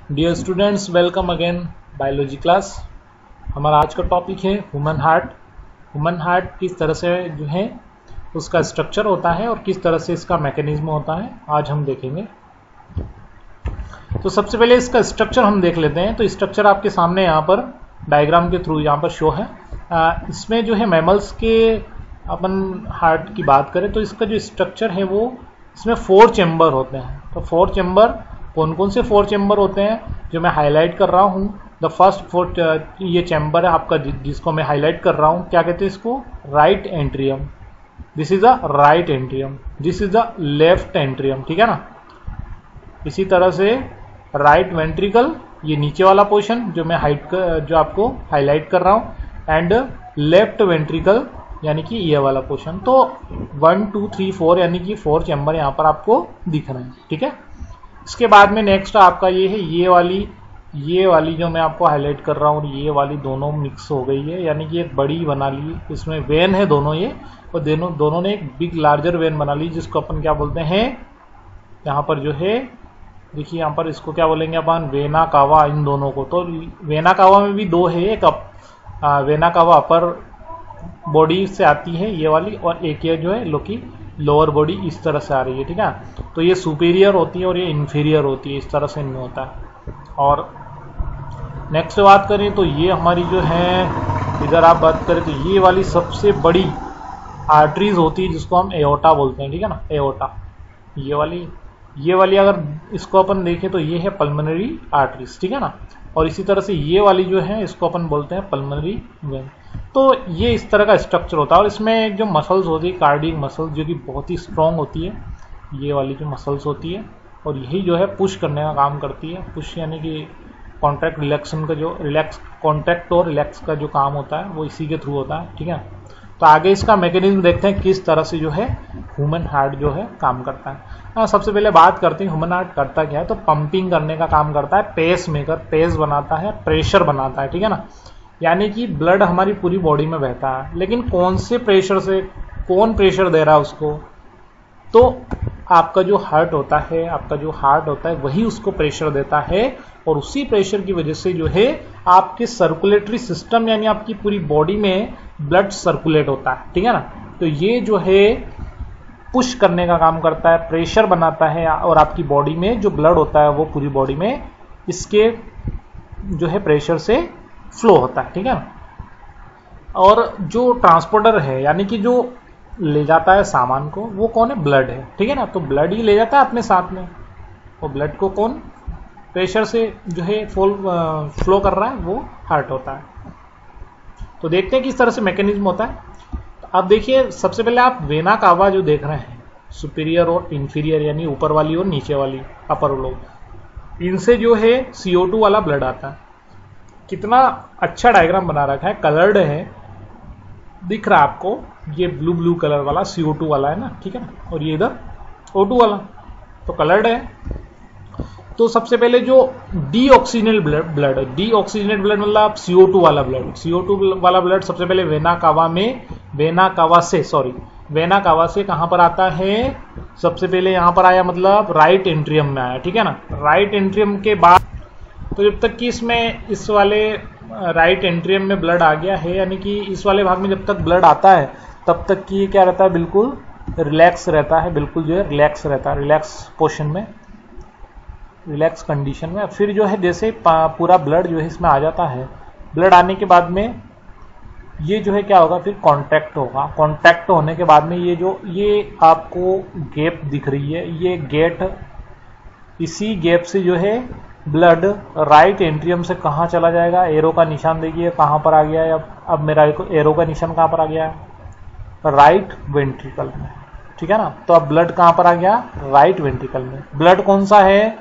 Dear students, welcome again biology class. हमारा आज का टॉपिक है ह्यूमन हार्ट। ह्यूमन हार्ट किस तरह से जो है उसका स्ट्रक्चर होता है और किस तरह से इसका मैकेनिज्म होता है आज हम देखेंगे। तो सबसे पहले इसका स्ट्रक्चर हम देख लेते हैं। तो स्ट्रक्चर आपके सामने यहाँ पर डायग्राम के थ्रू यहाँ पर शो है। इसमें जो है मैमल्स के अपन हार्ट की बात करें तो इसका जो स्ट्रक्चर है वो इसमें 4 चेम्बर होते हैं। तो 4 चेम्बर कौन कौन से 4 चेम्बर होते हैं जो मैं हाईलाइट कर रहा हूँ। द फर्स्ट 4 ये चेम्बर है आपका जिसको मैं हाईलाइट कर रहा हूँ, क्या कहते हैं इसको, right atrium. This is a right atrium, this is the left atrium, ठीक है ना। इसी तरह से राइट वेंट्रिकल, ये नीचे वाला पोर्शन जो मैं जो आपको हाईलाइट कर रहा हूँ, एंड लेफ्ट वेंट्रिकल यानी कि ये वाला पोर्शन। तो 1 2 3 4 यानी कि 4 चेम्बर यहाँ पर आपको दिख रहे हैं, ठीक है। इसके बाद में नेक्स्ट आपका ये है ये वाली जो मैं आपको हाईलाइट कर रहा हूँ, ये वाली दोनों मिक्स हो गई है, यानी कि एक बड़ी बना ली। इसमें वेन है दोनों ये, और दोनों ने एक बिग लार्जर वेन बना ली, जिसको अपन क्या बोलते हैं यहाँ पर जो है, देखिए यहाँ पर इसको क्या बोलेंगे अपन, वेना कावा, इन दोनों को। तो वेना कावा में भी 2 है, एक वेना कावा अपर बॉडी से आती है ये वाली, और एक ये जो है लोअर बॉडी इस तरह से आ रही है, ठीक है। तो ये सुपीरियर होती है और ये इन्फीरियर होती है, इस तरह से इनमें होता है। और नेक्स्ट बात करें तो ये हमारी जो है, इधर आप बात करें तो ये वाली सबसे बड़ी आर्टरीज होती है जिसको हम एओर्टा बोलते हैं, ठीक है ना, एओर्टा। ये वाली अगर इसको अपन देखें तो ये है पल्मोनरी आर्टरीज, ठीक है ना। और इसी तरह से ये वाली जो है इसको अपन बोलते हैं पल्मोनरी वेन। तो ये इस तरह का स्ट्रक्चर होता है। और इसमें जो मसल्स होती है, कार्डियक मसल्स, जो कि बहुत ही स्ट्रॉन्ग होती है, ये वाली जो मसल्स होती है, और यही जो है पुश करने का काम करती है। पुश यानी कि कॉन्ट्रैक्ट रिलैक्सन का जो कॉन्ट्रैक्ट और रिलैक्स का जो काम होता है वो इसी के थ्रू होता है, ठीक है। तो आगे इसका मैकेनिज्म देखते हैं किस तरह से जो है ह्यूमन हार्ट जो है काम करता है। सबसे पहले बात करते हैं ह्यूमन हार्ट करता क्या है। तो पंपिंग करने का काम करता है, पेस मेकर, पेस बनाता है, प्रेशर बनाता है, ठीक है ना। यानी कि ब्लड हमारी पूरी बॉडी में बहता है, लेकिन कौन से प्रेशर से, कौन प्रेशर दे रहा है उसको, तो आपका जो हार्ट होता है वही उसको प्रेशर देता है। और उसी प्रेशर की वजह से जो है आपके सर्कुलेटरी सिस्टम यानी आपकी पूरी बॉडी में ब्लड सर्कुलेट होता है, ठीक है ना। तो ये जो है पुश करने का काम करता है, प्रेशर बनाता है, और आपकी बॉडी में जो ब्लड होता है वो पूरी बॉडी में इसके जो है प्रेशर से फ्लो होता है, ठीक है ना। और जो ट्रांसपोर्टर है यानी कि जो ले जाता है सामान को, वो कौन है, ब्लड है, ठीक है ना। तो ब्लड ही ले जाता है अपने साथ में, और ब्लड को कौन प्रेशर से जो है फ्लो कर रहा है, वो हार्ट होता है। तो देखते हैं किस तरह से मैकेनिज्म होता है। तो अब देखिए सबसे पहले आप वेना कावा जो देख रहे हैं, सुपीरियर और इंफीरियर यानी ऊपर वाली और नीचे वाली, अपर लोब, इनसे जो है CO2 वाला ब्लड आता है। कितना अच्छा डायग्राम बना रखा है, कलर्ड है, दिख रहा है आपको, ये ब्लू कलर वाला CO2 वाला है ना, ठीक है ना, और ये इधर O2 वाला, तो कलर्ड है। तो सबसे पहले जो डीऑक्सीजनेट ब्लड है, डीऑक्सीजनेट ब्लड मतलब CO2 वाला ब्लड, CO2 वाला ब्लड सबसे पहले वेना कावा से कहां पर आता है, सबसे पहले यहां पर आया, मतलब राइट एंट्रियम में आया, ठीक है ना। राइट एंट्रियम के बाद तो जब तक कि इसमें इस वाले राइट एंट्रियम में ब्लड आ गया है, यानी कि इस वाले भाग में जब तक ब्लड आता है तब तक कि क्या रहता है, बिल्कुल रिलैक्स रहता है, बिल्कुल जो है रिलैक्स रहता है, रिलैक्स पोर्शन में, रिलैक्स कंडीशन में। फिर जो है जैसे पूरा ब्लड जो है इसमें आ जाता है, ब्लड आने के बाद में ये जो है क्या होगा, फिर कॉन्ट्रैक्ट होगा। कॉन्ट्रैक्ट होने के बाद में ये आपको गैप दिख रही है, ये गेट, इसी गैप से जो है ब्लड राइट एंट्रियम से कहाँ चला जाएगा, एरो का निशान देखिए कहाँ पर आ गया है। अब मेरा एरो का निशान कहाँ पर आ गया है, राइट वेंट्रिकल में, ठीक है ना। तो अब ब्लड कहाँ पर आ गया, राइट वेंट्रिकल में। ब्लड कौन सा है,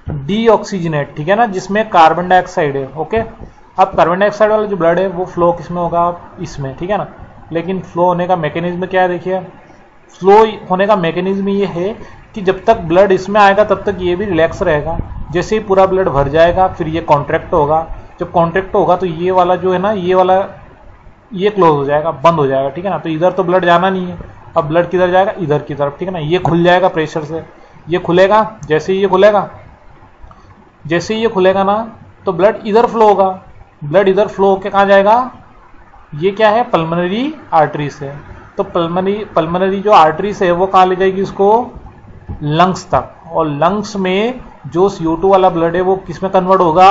डीऑक्सीजनेट, ठीक है ना, जिसमें कार्बन डाइऑक्साइड है, ओके। अब कार्बन डाइऑक्साइड वाला जो ब्लड है वो फ्लो किसमें होगा, इसमें, ठीक है ना। लेकिन फ्लो होने का मैकेनिज्म क्या है, देखिए फ्लो होने का मैकेनिज्म ये है कि जब तक ब्लड इसमें आएगा तब तक ये भी रिलैक्स रहेगा। जैसे ही पूरा ब्लड भर जाएगा फिर ये कॉन्ट्रैक्ट होगा, जब कॉन्ट्रैक्ट होगा तो ये वाला जो है ना, ये वाला ये क्लोज हो जाएगा, बंद हो जाएगा, ठीक है ना। तो इधर तो ब्लड जाना नहीं है, अब ब्लड किधर जाएगा, इधर की तरफ, ठीक है ना। ये खुल जाएगा प्रेशर से, ये खुलेगा, जैसे ही ये खुलेगा जैसे ही ये खुलेगा ना तो ब्लड इधर फ्लो होगा, ब्लड इधर फ्लो होकर कहाँ जाएगा, ये क्या है, पल्मोनरी आर्टरी से। तो पल्मोनरी जो आर्टरीज है वो कहाँ ले जाएगी इसको, लंग्स तक, और लंग्स में जो CO2 वाला ब्लड है वो किस में कन्वर्ट होगा,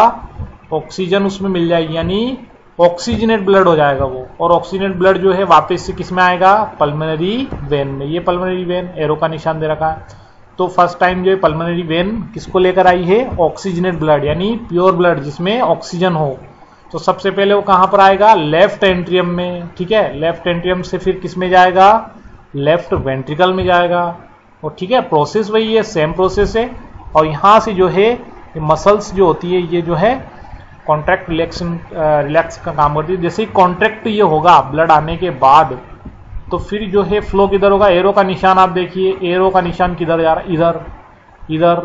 ऑक्सीजन उसमें मिल जाएगी, यानी ऑक्सीजनेट ब्लड हो जाएगा वो, और ऑक्सीजनेट ब्लड जो है वापस से किस में आएगा, पल्मोनरी वेन में। ये पल्मोनरी वेन एरो का निशान दे रखा है। तो फर्स्ट टाइम जो है पल्मोनरी वेन किसको लेकर आई है, ऑक्सीजनेट ब्लड, यानी प्योर ब्लड जिसमें ऑक्सीजन हो। तो सबसे पहले वो कहां पर आएगा, लेफ्ट एंट्रियम में, ठीक है। लेफ्ट एंट्रियम से फिर किस में जाएगा, लेफ्ट वेंट्रिकल में जाएगा, और ठीक है, प्रोसेस वही है, सेम प्रोसेस है। और यहां से जो है मसल्स जो होती है ये जो है कॉन्ट्रैक्ट रिलैक्स का काम करती है। जैसे ही कॉन्ट्रैक्ट ये होगा ब्लड आने के बाद, तो फिर जो है फ्लो किधर होगा, एरो का निशान आप देखिए, एरो का निशान किधर जा रहा है, इधर इधर,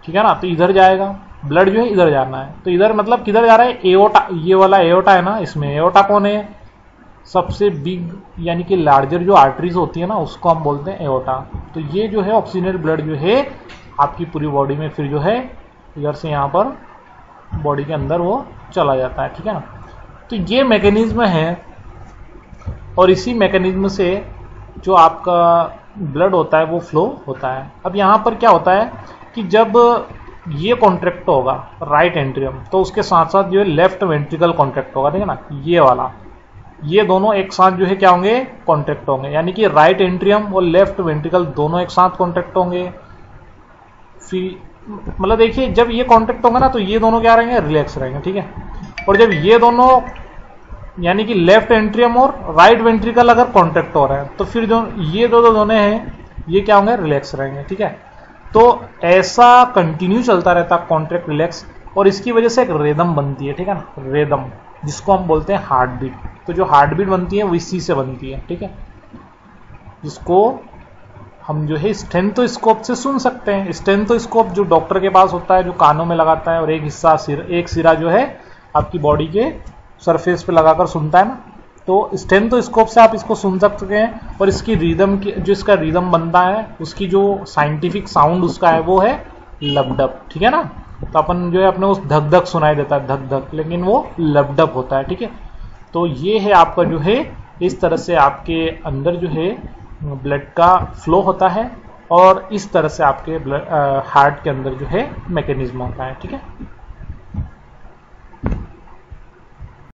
ठीक है ना। तो इधर जाएगा ब्लड जो है, इधर जाना है। तो इधर मतलब किधर जा रहा है, एओर्टा, ये वाला एओर्टा है ना, इसमें एओर्टा कौन है, सबसे बिग यानी कि लार्जर जो आर्टरीज होती है ना उसको हम बोलते हैं एओर्टा। तो ये जो है ऑक्सीजनेट ब्लड जो है आपकी पूरी बॉडी में फिर जो है इधर से यहाँ पर बॉडी के अंदर वो चला जाता है, ठीक है ना। तो ये मैकेनिज्म है, और इसी मैकेनिज्म से जो आपका ब्लड होता है वो फ्लो होता है। अब यहाँ पर क्या होता है कि जब ये कॉन्ट्रैक्ट होगा राइट एंट्रियम, तो उसके साथ साथ जो है लेफ्ट वेंट्रिकल कॉन्ट्रैक्ट होगा, ठीक है ना, ये वाला, ये दोनों एक साथ जो है क्या होंगे, कॉन्ट्रैक्ट होंगे, यानी कि राइट एंट्रियम और लेफ्ट वेंट्रिकल दोनों एक साथ कॉन्ट्रैक्ट होंगे। फिर मतलब देखिए जब ये कॉन्ट्रैक्ट होगा ना तो ये दोनों क्या रहेंगे, रिलैक्स रहेंगे, ठीक है। और जब ये दोनों यानी कि लेफ्ट एंट्रियम और राइट वेंट्रिकल अगर कॉन्ट्रैक्ट हो रहे हैं तो फिर जो ये दोनों हैं ये क्या होंगे, रिलैक्स रहेंगे, ठीक है। तो ऐसा कंटिन्यू चलता रहता है कॉन्ट्रैक्ट रिलैक्स, और इसकी वजह से एक रिदम बनती है, ठीक है ना, रिदम, जिसको हम बोलते हैं हार्ट बीट। तो जो हार्ट बीट बनती है वो इसी से बनती है, ठीक है, जिसको हम जो है स्टेथोस्कोप से सुन सकते हैं। स्टेथोस्कोप जो डॉक्टर के पास होता है, जो कानों में लगाता है, और एक हिस्सा एक सिरा जो है आपकी बॉडी के सरफेस पे लगाकर सुनता है ना, तो स्टेथोस्कोप से आप इसको सुन सकते हैं। और इसकी रिदम की जो इसका रिदम बनता है, उसकी जो साइंटिफिक साउंड उसका है वो है लबडब, ठीक है ना। तो अपन जो है अपने उस धक धक सुनाई देता है, धक धक, लेकिन वो लबडब होता है, ठीक है। तो ये है आपका जो है इस तरह से आपके अंदर जो है ब्लड का फ्लो होता है, और इस तरह से आपके हार्ट के अंदर जो है मैकेनिज्म होता है, ठीक है।